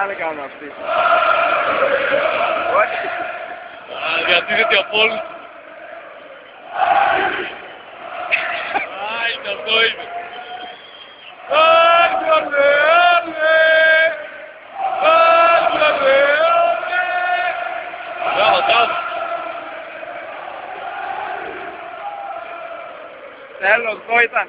Δεν κάνουν αυτοί. Διατίθεται απόλυτα. Είναι αυτό είναι. Τέλος, αυτό ήταν.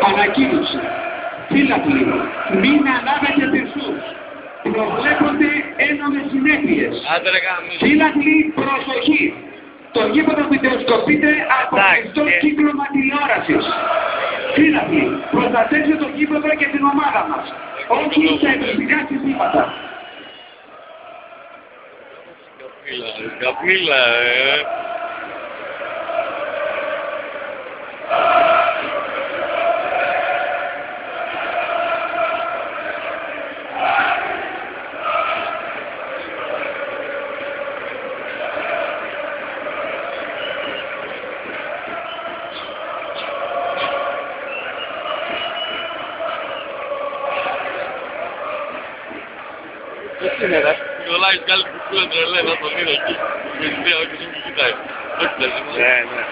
Ανακοίνωση. Φίλαθλοι, μην ανάβετε πυρσούς. Προβλέπονται ένομες συνέπειες. Φίλαθλοι, προσοχή. Το γήπεδο βιντεοσκοπείται από κλειστό κύκλωμα τηλεόρασης. Φίλαθλοι, προστατεύστε το γήπεδο και την ομάδα μας. Όχι σε εκπληκτικά συστήματα. Καπνίλα, Τι είναι ρε. Νικολάης κάνει κουκούλα τρελέ, να τον είδα εκεί. Με την ιδέα, όχι δεν μου κοιτάει. Όχι τέσσερα. Ναι, ναι.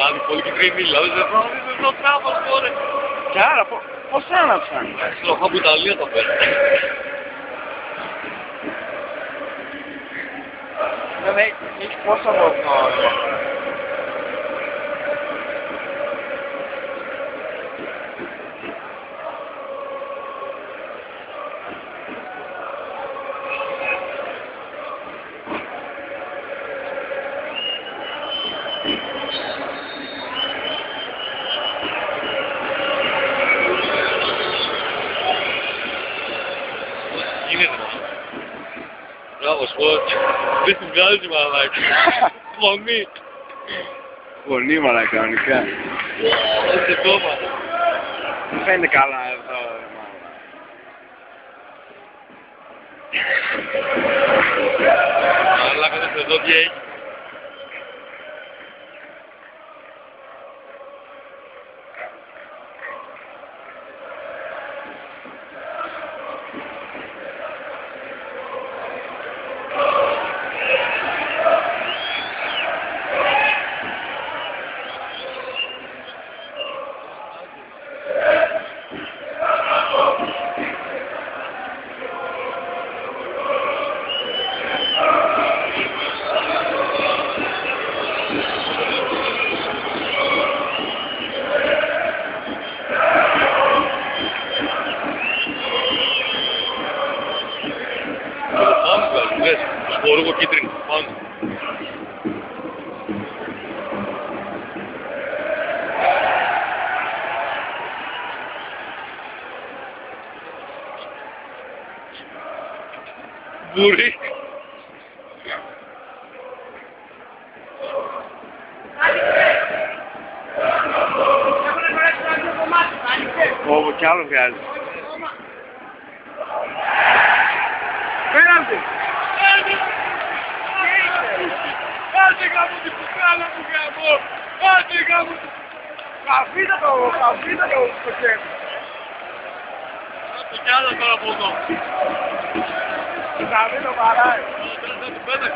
Άντε, πολύ κυτρινή, δηλαδή δεν το τράβω τώρα. Και άρα, πώς άναψαν. Στροφά από Ιταλία το πέρα. Βέβαια, έχει πόσο βοηθό. Μπράβο, σπότ. Δεν την βγάζει μαλάκι. Φωνή. Φωνή μαλάκα, κανονικά. Έτσι κόμμα. Δεν φαίνεται καλά εδώ. Μαλάκα δεν εδώ τι έχει. Σπορούγο κίτρινο, πάνω. Μπορεί. Ω, κι άλλο βγάζει. Πέραντε! Άντε γάμο την πουκάλα μου γάμο! Άντε γάμο την... Καφίτα το στο χέρι. Άντε κι άλλα τώρα από εδώ. Καφί το παράει. Πέντε.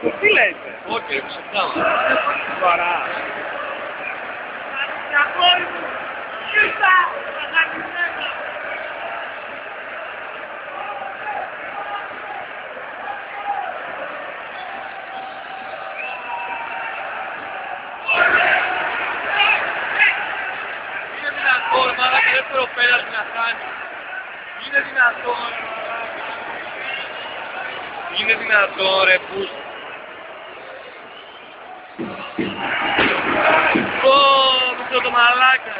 Τι λέτε? Όχι, ψευτάμε. Σοβαρά. Είναι δυνατόν, μάλακα, δεύτερο πέναλτι να χάνει. Είναι δυνατόν. Είναι δυνατόν, ρε, πούς. Πω, το μαλάκα.